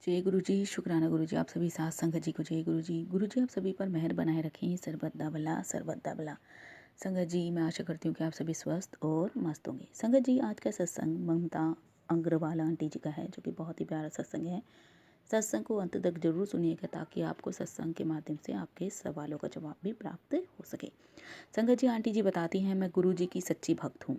जय गुरु जी। शुक्राना गुरु जी, आप सभी साथ संगत जी को जय गुरु जी। गुरु जी आप सभी पर मेहर बनाए रखें, सर्वदा भला सर्वदा भला। संगत जी मैं आशा करती हूँ कि आप सभी स्वस्थ और मस्त होंगे। संगत जी आज का सत्संग ममता अग्रवाल आंटी जी का है, जो कि बहुत ही प्यारा सत्संग है। सत्संग को अंत तक जरूर सुनिएगा ताकि आपको सत्संग के माध्यम से आपके सवालों का जवाब भी प्राप्त हो सके। संगत जी आंटी जी बताती हैं, मैं गुरु जी की सच्ची भक्त हूँ।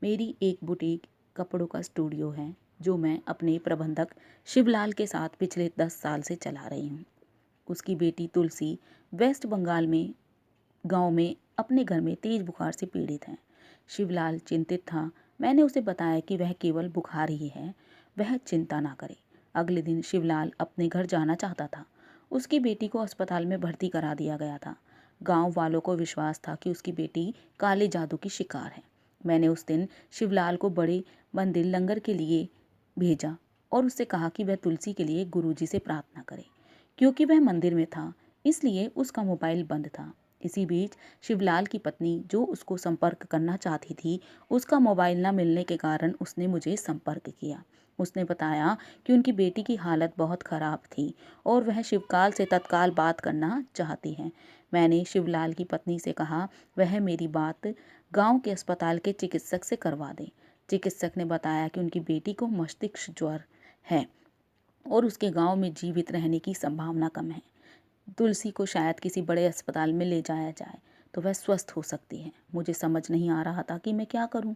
मेरी एक बुटीक कपड़ों का स्टूडियो है जो मैं अपने प्रबंधक शिवलाल के साथ पिछले 10 साल से चला रही हूँ। उसकी बेटी तुलसी वेस्ट बंगाल में गांव में अपने घर में तेज बुखार से पीड़ित है। शिवलाल चिंतित था। मैंने उसे बताया कि वह केवल बुखार ही है, वह चिंता ना करे। अगले दिन शिवलाल अपने घर जाना चाहता था। उसकी बेटी को अस्पताल में भर्ती करा दिया गया था। गांव वालों को विश्वास था कि उसकी बेटी काले जादू की शिकार है। मैंने उस दिन शिवलाल को बड़े मंदिर लंगर के लिए भेजा और उससे कहा कि वह तुलसी के लिए गुरुजी से प्रार्थना करे। क्योंकि वह मंदिर में था इसलिए उसका मोबाइल बंद था। इसी बीच शिवलाल की पत्नी जो उसको संपर्क करना चाहती थी, उसका मोबाइल न मिलने के कारण उसने मुझे संपर्क किया। उसने बताया कि उनकी बेटी की हालत बहुत ख़राब थी और वह शिवकाल से तत्काल बात करना चाहती है। मैंने शिवलाल की पत्नी से कहा वह मेरी बात गांव के अस्पताल के चिकित्सक से करवा दें। चिकित्सक ने बताया कि उनकी बेटी को मस्तिष्क ज्वर है और उसके गांव में जीवित रहने की संभावना कम है। तुलसी को शायद किसी बड़े अस्पताल में ले जाया जाए तो वह स्वस्थ हो सकती है। मुझे समझ नहीं आ रहा था कि मैं क्या करूं।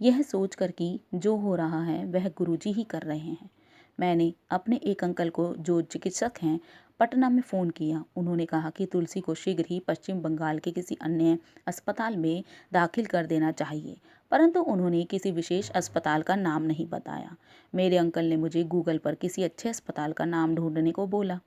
यह सोचकर कि जो हो रहा है वह गुरुजी ही कर रहे हैं, मैंने अपने एक अंकल को जो चिकित्सक हैं पटना में फ़ोन किया। उन्होंने कहा कि तुलसी को शीघ्र ही पश्चिम बंगाल के किसी अन्य अस्पताल में दाखिल कर देना चाहिए, परंतु उन्होंने किसी विशेष अस्पताल का नाम नहीं बताया। मेरे अंकल ने मुझे गूगल पर किसी अच्छे अस्पताल का नाम ढूंढने को बोला।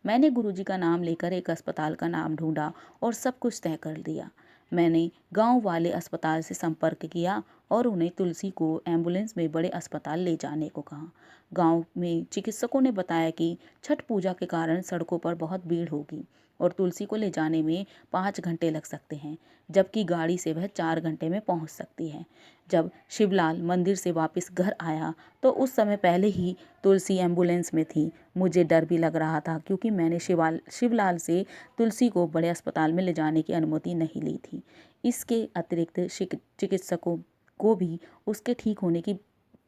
मैंने गुरुजी का नाम लेकर एक अस्पताल का नाम ढूंढा और सब कुछ तय कर दिया। मैंने गांव वाले अस्पताल से संपर्क किया और उन्हें तुलसी को एम्बुलेंस में बड़े अस्पताल ले जाने को कहा। गांव में चिकित्सकों ने बताया कि छठ पूजा के कारण सड़कों पर बहुत भीड़ होगी और तुलसी को ले जाने में 5 घंटे लग सकते हैं, जबकि गाड़ी से वह 4 घंटे में पहुंच सकती है। जब शिवलाल मंदिर से वापस घर आया तो उस समय पहले ही तुलसी एम्बुलेंस में थी। मुझे डर भी लग रहा था क्योंकि मैंने शिवलाल से तुलसी को बड़े अस्पताल में ले जाने की अनुमति नहीं ली थी। इसके अतिरिक्त चिकित्सकों को भी उसके ठीक होने की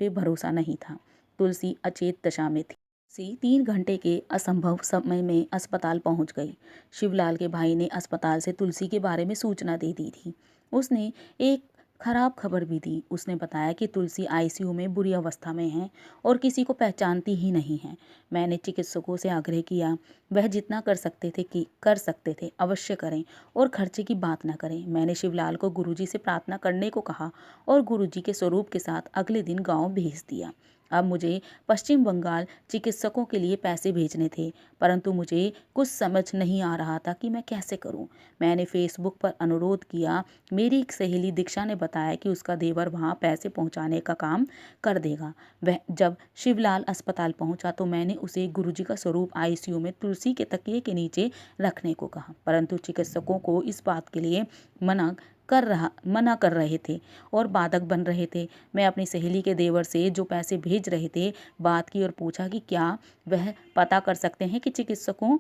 पे भरोसा नहीं था। तुलसी अचेत दशा में थी। सी 3 घंटे के असंभव समय में अस्पताल पहुंच गई। शिवलाल के भाई ने अस्पताल से तुलसी के बारे में सूचना दे दी थी। उसने एक खराब खबर भी दी। उसने बताया कि तुलसी आईसीयू में बुरी अवस्था में है और किसी को पहचानती ही नहीं है। मैंने चिकित्सकों से आग्रह किया वह जितना कर सकते थे अवश्य करें और खर्चे की बात न करें। मैंने शिवलाल को गुरुजी से प्रार्थना करने को कहा और गुरुजी के स्वरूप के साथ अगले दिन गांव भेज दिया। अब मुझे पश्चिम बंगाल चिकित्सकों के लिए पैसे भेजने थे, परंतु मुझे कुछ समझ नहीं आ रहा था कि मैं कैसे करूं। मैंने फेसबुक पर अनुरोध किया। मेरी एक सहेली दीक्षा ने बताया कि उसका देवर वहां पैसे पहुंचाने का काम कर देगा। वह जब शिवलाल अस्पताल पहुंचा तो मैंने उसे गुरुजी का स्वरूप आईसीयू में तुलसी के तकिए के नीचे रखने को कहा, परंतु चिकित्सकों को इस बात के लिए मना कर रहे थे और बाधक बन रहे थे। मैं अपनी सहेली के देवर से जो पैसे भेज रहे थे बात की और पूछा कि क्या वह पता कर सकते हैं कि चिकित्सकों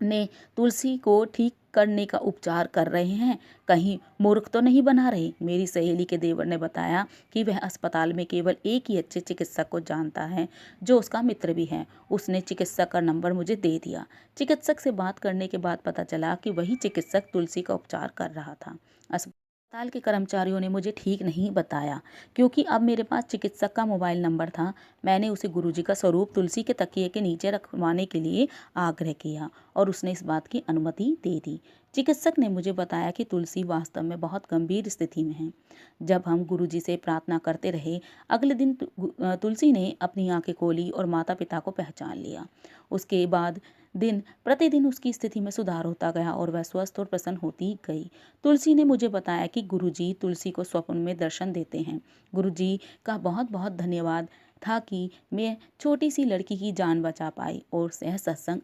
ने तुलसी को ठीक करने का उपचार कर रहे हैं, कहीं मूर्ख तो नहीं बना रहे। मेरी सहेली के देवर ने बताया कि वह अस्पताल में केवल एक ही अच्छे चिकित्सक को जानता है जो उसका मित्र भी है। उसने चिकित्सक का नंबर मुझे दे दिया। चिकित्सक से बात करने के बाद पता चला कि वही चिकित्सक तुलसी का उपचार कर रहा था। अस्पताल के कर्मचारियों ने मुझे ठीक नहीं बताया क्योंकि अब मेरे पास चिकित्सक का मोबाइल नंबर था। मैंने उसे गुरुजी का स्वरूप तुलसी के तकिए के नीचे रखवाने के लिए आग्रह किया और उसने इस बात की अनुमति दे दी। चिकित्सक ने मुझे बताया कि तुलसी वास्तव में बहुत गंभीर स्थिति में है। जब हम गुरुजी से प्रार्थना करते रहे, अगले दिन तुलसी ने अपनी आंखें खोली और माता पिता को पहचान लिया। उसके बाद दिन प्रतिदिन उसकी स्थिति में सुधार होता गया और वह स्वस्थ और प्रसन्न होती गई। तुलसी ने मुझे बताया कि गुरुजी तुलसी को स्वप्न में दर्शन देते हैं। गुरुजी का बहुत बहुत धन्यवाद था कि मैं छोटी सी लड़की की जान बचा पाई और यह सत्संग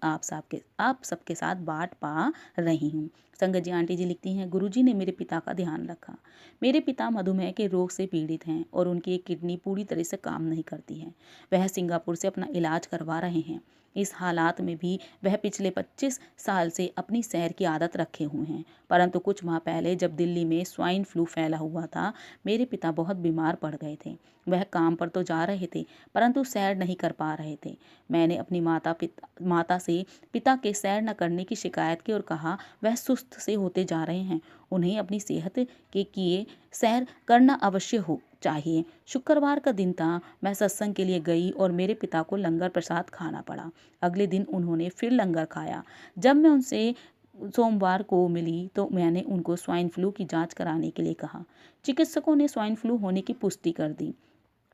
आप सबके साथ बांट पा रही हूँ। संगत जी आंटी जी लिखती हैं, गुरुजी ने मेरे पिता का ध्यान रखा। मेरे पिता मधुमेह के रोग से पीड़ित हैं और उनकी एक किडनी पूरी तरह से काम नहीं करती है। वह सिंगापुर से अपना इलाज करवा रहे हैं। इस हालात में भी वह पिछले 25 साल से अपनी सैर की आदत रखे हुए हैं। परंतु कुछ माह पहले जब दिल्ली में स्वाइन फ्लू फैला हुआ था, मेरे पिता बहुत बीमार पड़ गए थे। वह काम पर तो जा रहे थे, परंतु सैर नहीं कर पा रहे थे। मैंने अपनी माता से पिता के सैर न करने की शिकायत की और कहा, वह सुस्त से होते जा रहे हैं, उन्हें अपनी सेहत के किए सैर करना अवश्य हो चाहिए। शुक्रवार का दिन था। मैं सत्संग के लिए गई और मेरे पिता को लंगर प्रसाद खाना पड़ा। अगले दिन उन्होंने फिर लंगर खाया। जब मैं उनसे सोमवार को मिली तो मैंने उनको स्वाइन फ्लू की जांच कराने के लिए कहा। चिकित्सकों ने स्वाइन फ्लू होने की पुष्टि कर दी।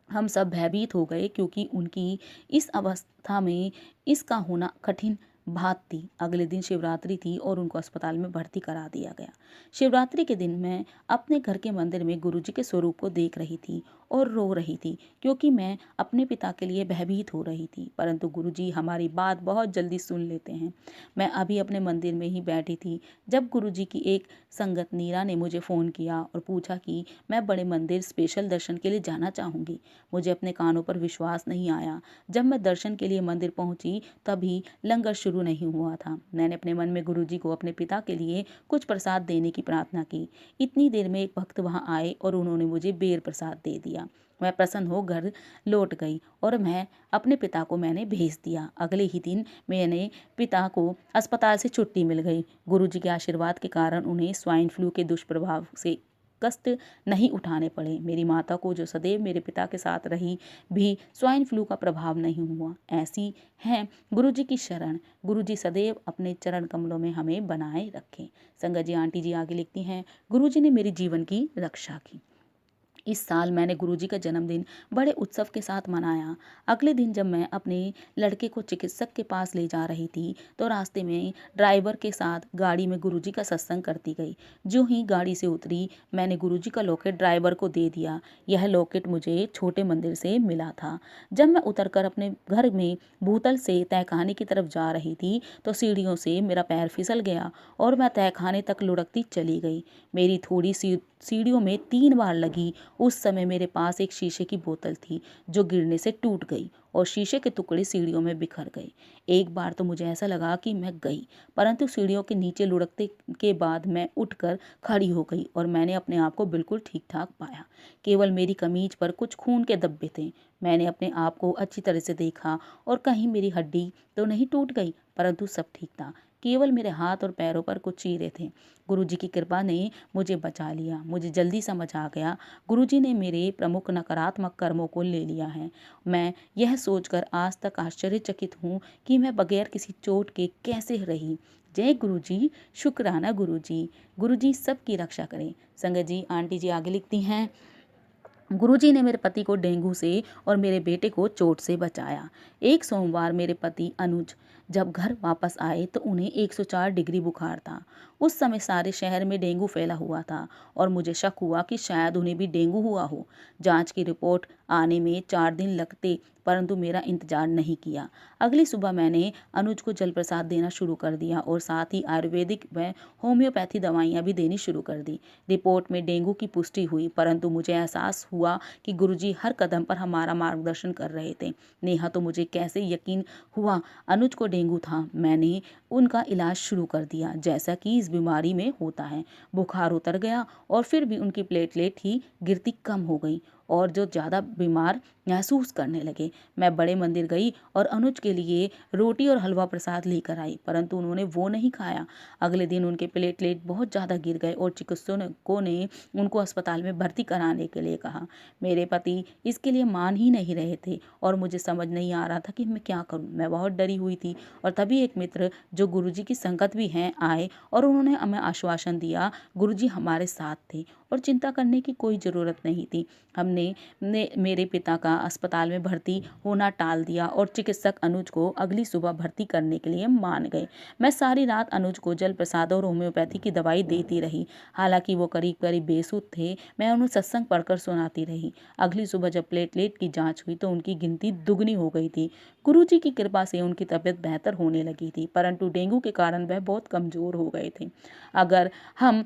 हम सब भयभीत हो गए क्योंकि उनकी इस अवस्था में इसका होना कठिन बात थी। अगले दिन शिवरात्रि थी और उनको अस्पताल में भर्ती करा दिया गया। शिवरात्रि के दिन मैं अपने घर के मंदिर में गुरुजी के स्वरूप को देख रही थी और रो रही थी क्योंकि मैं अपने पिता के लिए भयभीत हो रही थी। परंतु गुरुजी हमारी बात बहुत जल्दी सुन लेते हैं। मैं अभी अपने मंदिर में ही बैठी थी जब गुरुजी की एक संगत नीरा ने मुझे फ़ोन किया और पूछा कि मैं बड़े मंदिर स्पेशल दर्शन के लिए जाना चाहूँगी। मुझे अपने कानों पर विश्वास नहीं आया। जब मैं दर्शन के लिए मंदिर पहुंची तभी लंगर शुरू नहीं हुआ था। मैंने अपने मन में गुरुजी को अपने पिता के लिए कुछ प्रसाद देने की प्रार्थना की। इतनी देर में एक भक्त वहां आए और उन्होंने मुझे बेर प्रसाद दे दिया। मैं प्रसन्न हो घर लौट गई और मैं अपने पिता को मैंने भेज दिया। अगले ही दिन मैंने पिता को अस्पताल से छुट्टी मिल गई। गुरुजी के आशीर्वाद के कारण उन्हें स्वाइन फ्लू के दुष्प्रभाव से कष्ट नहीं उठाने पड़े। मेरी माता को जो सदैव मेरे पिता के साथ रही भी स्वाइन फ्लू का प्रभाव नहीं हुआ। ऐसी है गुरुजी की शरण। गुरुजी सदैव अपने चरण कमलों में हमें बनाए रखें। संगत जी आंटी जी आगे लिखती हैं, गुरुजी ने मेरी जीवन की रक्षा की। इस साल मैंने गुरुजी का जन्मदिन बड़े उत्सव के साथ मनाया। अगले दिन जब मैं अपने लड़के को चिकित्सक के पास ले जा रही थी तो रास्ते में ड्राइवर के साथ गाड़ी में गुरुजी का सत्संग करती गई। जो ही गाड़ी से उतरी मैंने गुरुजी का लॉकेट ड्राइवर को दे दिया। यह लॉकेट मुझे छोटे मंदिर से मिला था। जब मैं उतरकर अपने घर में भूतल से तहखाने की तरफ जा रही थी तो सीढ़ियों से मेरा पैर फिसल गया और मैं तहखाने तक लुढ़कती चली गई। मेरी थोड़ी सी सीढ़ियों में 3 बार लगी। उस समय मेरे पास एक शीशे की बोतल थी जो गिरने से टूट गई और शीशे के टुकड़े सीढ़ियों में बिखर गए। एक बार तो मुझे ऐसा लगा कि मैं गई, परंतु सीढ़ियों के नीचे लुढ़कते के बाद मैं उठकर खड़ी हो गई और मैंने अपने आप को बिल्कुल ठीक ठाक पाया। केवल मेरी कमीज पर कुछ खून के धब्बे थे। मैंने अपने आप को अच्छी तरह से देखा और कहीं मेरी हड्डी तो नहीं टूट गई, परंतु सब ठीक था। केवल मेरे हाथ और पैरों पर कुछ चीरे थे। गुरुजी की कृपा ने मुझे बचा लिया। मुझे जल्दी समझ आ गया गुरुजी ने मेरे प्रमुख नकारात्मक कर्मों को ले लिया है। मैं यह सोचकर आज तक आश्चर्यचकित हूँ कि मैं बगैर किसी चोट के कैसे रही। जय गुरुजी, शुक्राना गुरुजी। गुरुजी सबकी रक्षा करें। संगत जी आंटी जी आगे लिखती हैं, गुरुजी ने मेरे पति को डेंगू से और मेरे बेटे को चोट से बचाया। एक सोमवार मेरे पति अनुज जब घर वापस आए तो उन्हें 104 डिग्री बुखार था। उस समय सारे शहर में डेंगू फैला हुआ था और मुझे शक हुआ कि शायद उन्हें भी डेंगू हुआ हो। जांच की रिपोर्ट आने में 4 दिन लगते, परंतु मेरा इंतजार नहीं किया। अगली सुबह मैंने अनुज को जल प्रसाद देना शुरू कर दिया और साथ ही आयुर्वेदिक व होम्योपैथी दवाइयाँ भी देनी शुरू कर दी। रिपोर्ट में डेंगू की पुष्टि हुई, परंतु मुझे एहसास हुआ कि गुरुजी हर कदम पर हमारा मार्गदर्शन कर रहे थे। नेहा तो मुझे कैसे यकीन हुआ अनुज को डेंगू था। मैंने उनका इलाज शुरू कर दिया जैसा कि इस बीमारी में होता है। बुखार उतर गया और फिर भी उनकी प्लेटलेट ही गिरती कम हो गई और जो ज़्यादा बीमार महसूस करने लगे। मैं बड़े मंदिर गई और अनुज के लिए रोटी और हलवा प्रसाद लेकर आई, परंतु उन्होंने वो नहीं खाया। अगले दिन उनके प्लेटलेट बहुत ज़्यादा गिर गए और चिकित्सकों ने उनको अस्पताल में भर्ती कराने के लिए कहा। मेरे पति इसके लिए मान ही नहीं रहे थे और मुझे समझ नहीं आ रहा था कि मैं क्या करूं। मैं बहुत डरी हुई थी और तभी एक मित्र जो गुरुजी की संगत भी हैं आए और उन्होंने हमें आश्वासन दिया गुरुजी हमारे साथ थे और चिंता करने की कोई ज़रूरत नहीं थी। हमने मेरे पिता का अस्पताल में भर्ती होना टाल दिया और चिकित्सक अनुज को अगली सुबह भर्ती करने के लिए मान गए। मैं सारी रात अनुज को जल प्रसाद और होम्योपैथी की दवाई देती रही। हालांकि वो करीब करीब बेसुध थे, मैं उन्हें सत्संग पढ़कर सुनाती रही। अगली सुबह जब प्लेटलेट की जांच हुई तो उनकी गिनती दुगनी हो गई थी। गुरुजी की कृपा से उनकी तबीयत बेहतर होने लगी थी, परंतु डेंगू के कारण वह बहुत कमजोर हो गए थे। अगर हम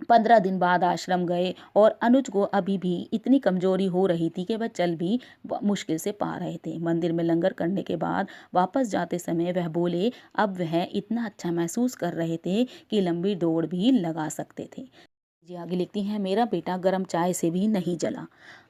15 दिन बाद आश्रम गए और अनुज को अभी भी इतनी कमजोरी हो रही थी कि वह चल भी मुश्किल से पा रहे थे। मंदिर में लंगर करने के बाद वापस जाते समय वह बोले अब वह इतना अच्छा महसूस कर रहे थे कि लंबी दौड़ भी लगा सकते थे। जी आगे लिखती हैं, मेरा बेटा गर्म चाय से भी नहीं जला।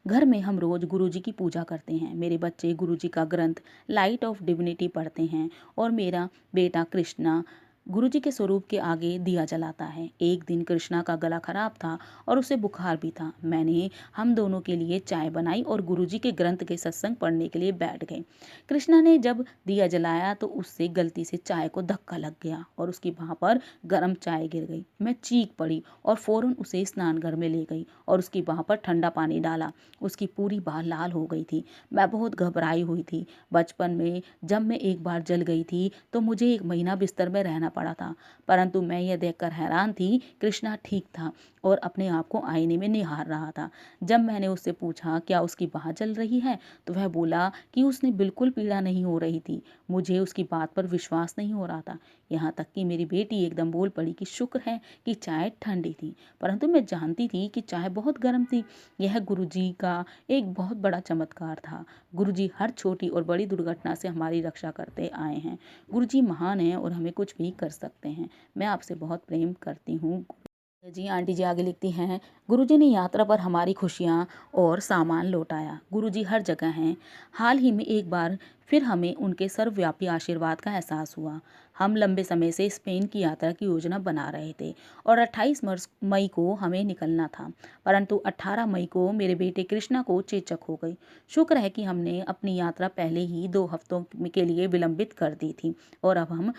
घर में हम रोज गुरुजी की पूजा करते हैं। मेरे बच्चे गुरुजी का ग्रंथ लाइट ऑफ डिविनिटी पढ़ते हैं और मेरा बेटा कृष्णा गुरुजी के स्वरूप के आगे दिया जलाता है। एक दिन कृष्णा का गला खराब था और उसे बुखार भी था। मैंने हम दोनों के लिए चाय बनाई और गुरुजी के ग्रंथ के सत्संग पढ़ने के लिए बैठ गए। कृष्णा ने जब दिया जलाया तो उससे गलती से चाय को धक्का लग गया और उसकी बाह पर गर्म चाय गिर गई। मैं चीख पड़ी और फौरन उसे स्नानघर में ले गई और उसकी बाह पर ठंडा पानी डाला। उसकी पूरी बाह लाल हो गई थी। मैं बहुत घबराई हुई थी। बचपन में जब मैं एक बार जल गई थी तो मुझे 1 महीना बिस्तर में रहना पड़ा था, परंतु मैं यह देखकर हैरान थी कृष्णा ठीक था और अपने आप को आईने में निहार रहा था। जब मैंने उससे पूछा क्या उसकी बाह जल रही है तो वह बोला कि उसने बिल्कुल पीड़ा नहीं हो रही थी। मुझे उसकी बात पर विश्वास नहीं हो रहा था। यहाँ तक कि मेरी बेटी एकदम बोल पड़ी कि शुक्र है कि चाय ठंडी थी, परंतु मैं जानती थी कि चाय बहुत गर्म थी। यह गुरुजी का एक बहुत बड़ा चमत्कार था। गुरुजी हर छोटी और बड़ी दुर्घटना से हमारी रक्षा करते आए हैं। गुरुजी महान हैं और हमें कुछ भी कर सकते हैं। मैं आपसे बहुत प्रेम करती हूँ। जी आंटी जी आगे लिखती हैं, गुरुजी ने यात्रा पर हमारी खुशियाँ और सामान लौटाया। गुरुजी हर जगह हैं। हाल ही में एक बार फिर हमें उनके सर्वव्यापी आशीर्वाद का एहसास हुआ। हम लंबे समय से स्पेन की यात्रा की योजना बना रहे थे और 28 मई को हमें निकलना था, परंतु 18 मई को मेरे बेटे कृष्णा को चेचक हो गई। शुक्र है कि हमने अपनी यात्रा पहले ही 2 हफ्तों के लिए विलंबित कर दी थी और अब हम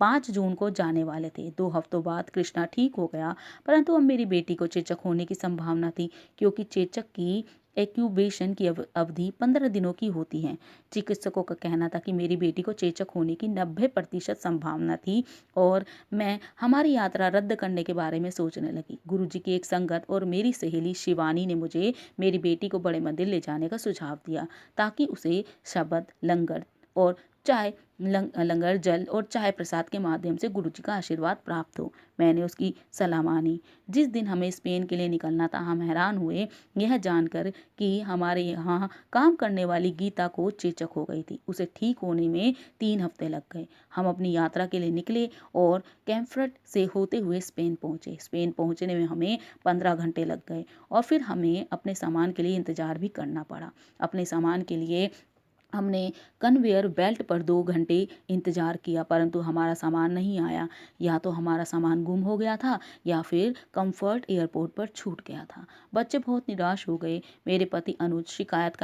5 जून को जाने वाले थे। 2 हफ्तों बाद कृष्णा ठीक हो गया, परंतु अब मेरी बेटी को चेचक होने की संभावना थी, क्योंकि चेचक की एक्यूबेशन की अवधि 15 दिनों की होती है। चिकित्सकों का कहना था कि मेरी बेटी को चेचक होने की 90% संभावना थी और मैं हमारी यात्रा रद्द करने के बारे में सोचने लगी। गुरुजी की एक संगत और मेरी सहेली शिवानी ने मुझे मेरी बेटी को बड़े मंदिर ले जाने का सुझाव दिया ताकि उसे शबद, लंगर और चाय लंगर, जल और चाय प्रसाद के माध्यम से गुरुजी का आशीर्वाद प्राप्त हो। मैंने उसकी सलाह मानी। जिस दिन हमें स्पेन के लिए निकलना था, हम हैरान हुए यह जानकर कि हमारे यहाँ काम करने वाली गीता को चेचक हो गई थी। उसे ठीक होने में 3 हफ्ते लग गए। हम अपनी यात्रा के लिए निकले और कैम्फ्रट से होते हुए स्पेन पहुँचे। स्पेन पहुँचने में हमें 15 घंटे लग गए और फिर हमें अपने सामान के लिए इंतजार भी करना पड़ा। अपने सामान के लिए हमने कन्वेयर बेल्ट पर 2 घंटे इंतजार किया, परंतु हमारा सामान नहीं आया। या तो हमारा सामान गुम हो गया था या फिर कंफर्ट एयरपोर्ट पर छूट गया था। बच्चे बहुत निराश हो गए। मेरे पति अनुज शिकायत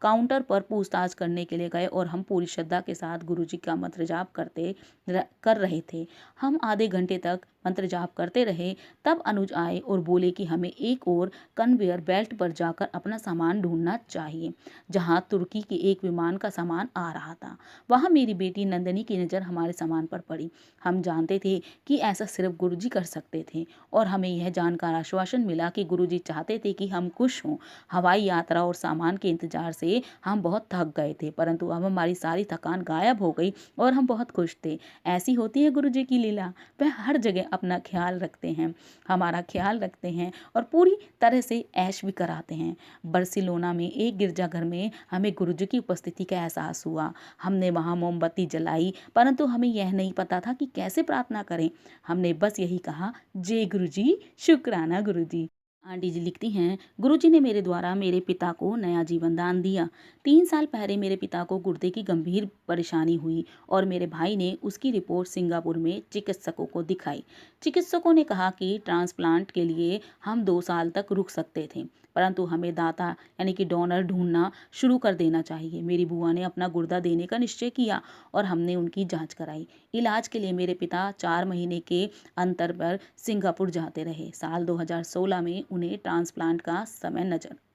काउंटर पर पूछताछ करने के लिए गए और हम पूरी श्रद्धा के साथ गुरुजी का मंत्र जाप कर रहे थे। हम आधे घंटे तक मंत्र जाप करते रहे। तब अनुज आए और बोले कि हमें एक और कन्वेयर बेल्ट पर जाकर अपना सामान ढूंढना चाहिए, जहां तुर्की के एक विमान का सामान आ रहा था। वहां मेरी बेटी नंदनी की नज़र हमारे सामान पर पड़ी। हम जानते थे कि ऐसा सिर्फ गुरुजी कर सकते थे और हमें यह जानकर आश्वासन मिला कि गुरुजी चाहते थे कि हम खुश हों। हवाई यात्रा और सामान के इंतजार से हम बहुत थक गए थे, परंतु अब हमारी सारी थकान गायब हो गई और हम बहुत खुश थे। ऐसी होती है गुरुजी की लीला। वह हर जगह अपना ख्याल रखते हैं, हमारा ख्याल रखते हैं और पूरी तरह से ऐश भी कराते हैं। बार्सिलोना में एक गिरजाघर में हमें गुरुजी की उपस्थिति का एहसास हुआ। हमने वहां मोमबत्ती जलाई, परंतु हमें यह नहीं पता था कि कैसे प्रार्थना करें। हमने बस यही कहा, जय गुरुजी, शुक्राना गुरुजी। आंटी जी लिखती हैं, गुरुजी ने मेरे द्वारा मेरे पिता को नया जीवन दान दिया। 3 साल पहले मेरे पिता को गुर्दे की गंभीर परेशानी हुई और मेरे भाई ने उसकी रिपोर्ट सिंगापुर में चिकित्सकों को दिखाई। चिकित्सकों ने कहा कि ट्रांसप्लांट के लिए हम 2 साल तक रुक सकते थे, परंतु हमें दाता यानी कि डोनर ढूंढना शुरू कर देना चाहिए। मेरी बुआ ने अपना गुर्दा देने का निश्चय किया और हमने उनकी जांच कराई। इलाज के लिए मेरे पिता 4 महीने के अंतर पर सिंगापुर जाते रहे। साल 2016 में उन्हें ट्रांसप्लांट का समय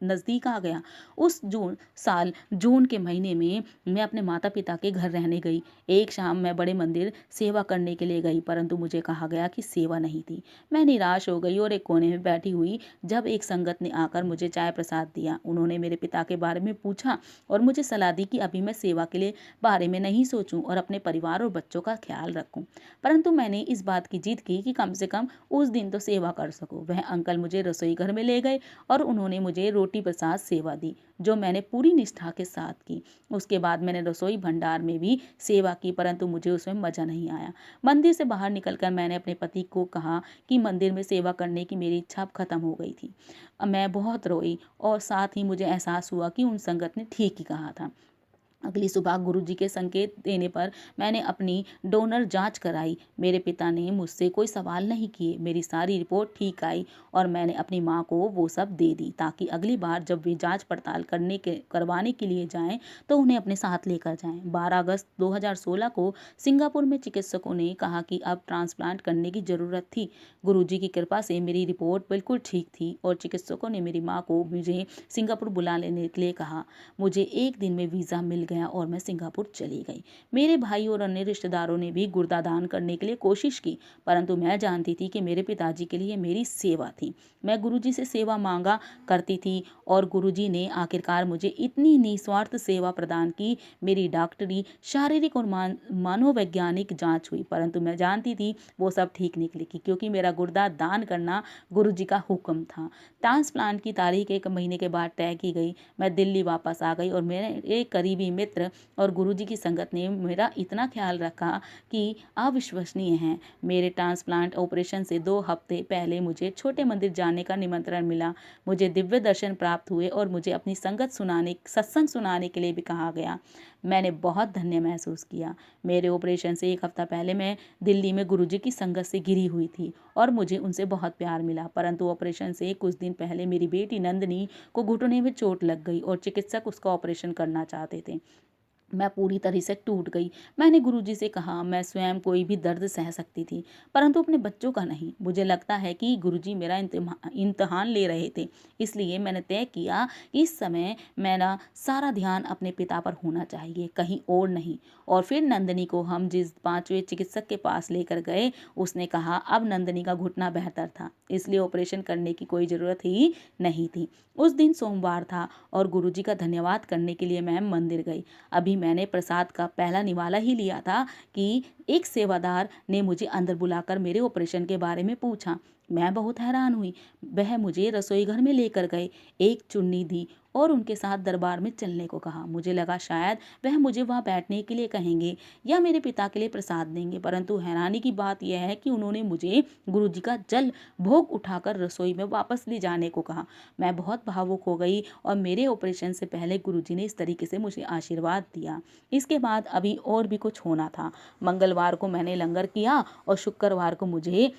नज़दीक आ गया। उस जून के महीने में मैं अपने माता पिता के घर रहने गई। एक शाम मैं बड़े मंदिर सेवा करने के लिए गई, परंतु मुझे कहा गया कि सेवा नहीं थी। मैं निराश हो गई और एक कोने में बैठी हुई जब एक संगत ने आकर मुझे चाय प्रसाद दिया। उन्होंने मेरे पिता के बारे में पूछा और मुझे सलाह दी कि अभी मैं सेवा के लिए बारे में नहीं सोचूं और अपने परिवार और बच्चों का ख्याल रखूं। परंतु मैंने इस बात की जिद की कि कम से कम उस दिन तो सेवा कर सकूं। वह अंकल मुझे रसोई घर में ले गए और उन्होंने मुझे रोटी प्रसाद सेवा दी, जो मैंने पूरी निष्ठा के साथ की। उसके बाद मैंने रसोई भंडार में भी सेवा की, परंतु मुझे उसमें मजा नहीं आया। मंदिर से बाहर निकलकर मैंने अपने पति को कहा कि मंदिर में सेवा करने की मेरी इच्छा अब खत्म हो गई थी। मैं बहुत रोई और साथ ही मुझे एहसास हुआ कि उन संगत ने ठीक ही कहा था। अगली सुबह गुरुजी के संकेत देने पर मैंने अपनी डोनर जांच कराई। मेरे पिता ने मुझसे कोई सवाल नहीं किए। मेरी सारी रिपोर्ट ठीक आई और मैंने अपनी माँ को वो सब दे दी, ताकि अगली बार जब वे जांच पड़ताल करवाने के लिए जाएं तो उन्हें अपने साथ लेकर जाएं। 12 अगस्त 2016 को सिंगापुर में चिकित्सकों ने कहा कि अब ट्रांसप्लांट करने की ज़रूरत थी। गुरुजी की कृपा से मेरी रिपोर्ट बिल्कुल ठीक थी और चिकित्सकों ने मेरी माँ को मुझे सिंगापुर बुला लेने के लिए कहा। मुझे एक दिन में वीज़ा मिल गया और मैं सिंगापुर चली गई। मेरे भाई और अन्य रिश्तेदारों ने भी गुर्दा दान करने के लिए कोशिश की, परंतु मैं जानती थी कि मेरे पिताजी के लिए मेरी सेवा थी। मैं गुरुजी से सेवा मांगा करती थी और गुरुजी ने आखिरकार मुझे इतनी निस्वार्थ सेवा प्रदान की। मेरी डॉक्टरी, शारीरिक और मनोवैज्ञानिक जांच हुई, परंतु मैं जानती थी वो सब ठीक निकलेगी, क्योंकि मेरा गुर्दा दान करना गुरुजी का हुक्म था। ट्रांसप्लांट की तारीख 1 महीने के बाद तय की गई। मैं दिल्ली वापस आ गई और मेरे एक करीबी मित्र और गुरुजी की संगत ने मेरा इतना ख्याल रखा कि अविश्वसनीय है। मेरे ट्रांसप्लांट ऑपरेशन से 2 हफ्ते पहले मुझे छोटे मंदिर जाने का निमंत्रण मिला। मुझे दिव्य दर्शन प्राप्त हुए और मुझे अपनी सत्संग सुनाने के लिए भी कहा गया। मैंने बहुत धन्य महसूस किया। मेरे ऑपरेशन से 1 हफ्ता पहले मैं दिल्ली में गुरुजी की संगत से घिरी हुई थी और मुझे उनसे बहुत प्यार मिला, परंतु ऑपरेशन से कुछ दिन पहले मेरी बेटी नंदिनी को घुटने में चोट लग गई और चिकित्सक उसका ऑपरेशन करना चाहते थे। मैं पूरी तरह से टूट गई। मैंने गुरुजी से कहा मैं स्वयं कोई भी दर्द सह सकती थी, परंतु अपने बच्चों का नहीं। मुझे लगता है कि गुरुजी मेरा इम्तिहान ले रहे थे, इसलिए मैंने तय किया कि इस समय मेरा सारा ध्यान अपने पिता पर होना चाहिए, कहीं और नहीं। और फिर नंदिनी को हम जिस 5वें चिकित्सक के पास लेकर गए, उसने कहा अब नंदिनी का घुटना बेहतर था, इसलिए ऑपरेशन करने की कोई ज़रूरत ही नहीं थी। उस दिन सोमवार था और गुरुजी का धन्यवाद करने के लिए मैं मंदिर गई। अभी मैंने प्रसाद का पहला निवाला ही लिया था कि एक सेवादार ने मुझे अंदर बुलाकर मेरे ऑपरेशन के बारे में पूछा। मैं बहुत हैरान हुई। वह मुझे रसोई घर में लेकर गए, एक चुन्नी दी और उनके साथ दरबार में चलने को कहा। मुझे लगा शायद वह मुझे वहां बैठने के लिए कहेंगे या मेरे पिता के लिए प्रसाद देंगे, परंतु हैरानी की बात यह है कि उन्होंने मुझे गुरुजी का जल भोग उठाकर रसोई में वापस ले जाने को कहा। मैं बहुत भावुक हो गई और मेरे ऑपरेशन से पहले गुरुजी ने इस तरीके से मुझे आशीर्वाद दिया। इसके बाद अभी और भी कुछ होना था। मंगलवार को मैंने लंगर किया और शुक्रवार को मुझे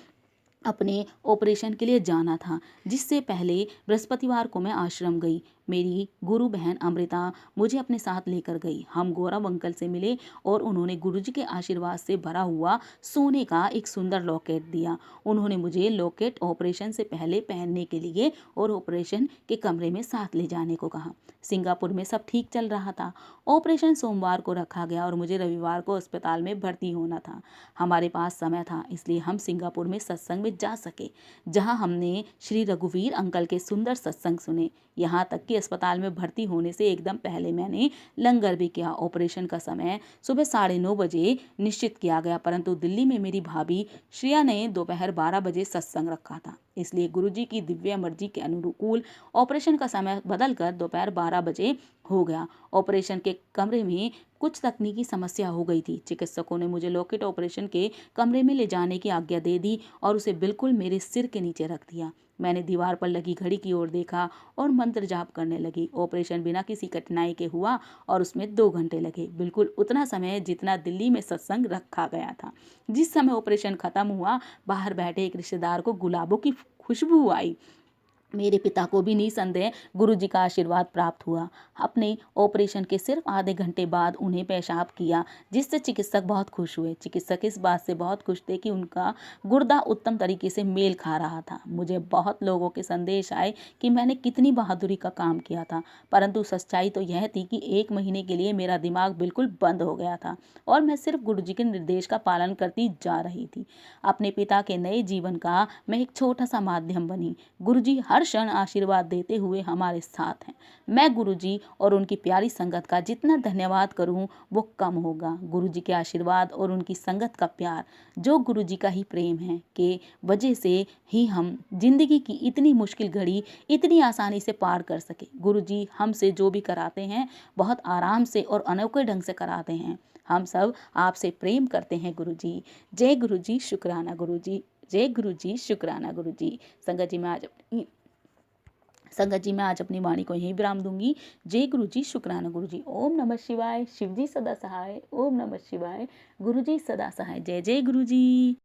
अपने ऑपरेशन के लिए जाना था, जिससे पहले बृहस्पतिवार को मैं आश्रम गई। मेरी गुरु बहन अमृता मुझे अपने साथ लेकर गई। हम गौरव अंकल से मिले और उन्होंने गुरुजी के आशीर्वाद से भरा हुआ सोने का एक सुंदर लॉकेट दिया। उन्होंने मुझे लॉकेट ऑपरेशन से पहले पहनने के लिए और ऑपरेशन के कमरे में साथ ले जाने को कहा। सिंगापुर में सब ठीक चल रहा था। ऑपरेशन सोमवार को रखा गया और मुझे रविवार को अस्पताल में भर्ती होना था। हमारे पास समय था, इसलिए हम सिंगापुर में सत्संग में जा सके, जहां हमने श्री रघुवीर अंकल के सुंदर सत्संग सुने। यहाँ तक कि अस्पताल में भर्ती होने से एकदम पहले मैंने लंगर भी किया। ऑपरेशन का समय सुबह 9:30 बजे निश्चित किया गया, परंतु दिल्ली में मेरी भाभी श्रेया ने दोपहर 12 बजे सत्संग रखा था, इसलिए गुरुजी की दिव्य मर्जी के अनुकूल ऑपरेशन का समय बदलकर दोपहर 12 बजे हो गया। ऑपरेशन के कमरे में कुछ तकनीकी समस्या हो गई थी। चिकित्सकों ने मुझे लॉकेट ऑपरेशन के कमरे में ले जाने की आज्ञा दे दी और उसे बिल्कुल मेरे सिर के नीचे रख दिया। मैंने दीवार पर लगी घड़ी की ओर देखा और मंत्र जाप करने लगी। ऑपरेशन बिना किसी कठिनाई के हुआ और उसमें 2 घंटे लगे, बिल्कुल उतना समय जितना दिल्ली में सत्संग रखा गया था। जिस समय ऑपरेशन खत्म हुआ, बाहर बैठे एक रिश्तेदार को गुलाबों की खुशबू आई। मेरे पिता को भी निसंदेह गुरुजी का आशीर्वाद प्राप्त हुआ। अपने ऑपरेशन के सिर्फ आधे घंटे बाद उन्हें पेशाब किया, जिससे चिकित्सक बहुत खुश हुए। चिकित्सक इस बात से बहुत खुश थे कि उनका गुर्दा उत्तम तरीके से मेल खा रहा था। मुझे बहुत लोगों के संदेश आए कि मैंने कितनी बहादुरी का काम किया था, परंतु सच्चाई तो यह थी कि 1 महीने के लिए मेरा दिमाग बिल्कुल बंद हो गया था और मैं सिर्फ गुरुजी के निर्देश का पालन करती जा रही थी। अपने पिता के नए जीवन का मैं एक छोटा सा माध्यम बनी। गुरुजी हर क्षण आशीर्वाद देते हुए हमारे साथ हैं। मैं गुरुजी और उनकी प्यारी संगत का जितना धन्यवाद करूं वो कम होगा। गुरुजी के आशीर्वाद और उनकी संगत का प्यार, जो गुरुजी का ही प्रेम है, के वजह से ही हम जिंदगी की इतनी मुश्किल घड़ी इतनी आसानी से पार कर सके। गुरुजी हमसे जो भी कराते हैं बहुत आराम से और अनोखे ढंग से कराते हैं। हम सब आपसे प्रेम करते हैं गुरुजी। जय गुरुजी, शुक्राना गुरुजी। जय गुरुजी, शुक्राना गुरुजी। संगत जी मैं आज अपनी वाणी को यहीं विराम दूंगी। जय गुरु जी, शुक्राना गुरु जी। ओम नमः शिवाय। शिव जी सदा सहाय। ओम नमः शिवाय। गुरु जी सदा सहाय। जय जय गुरु जी।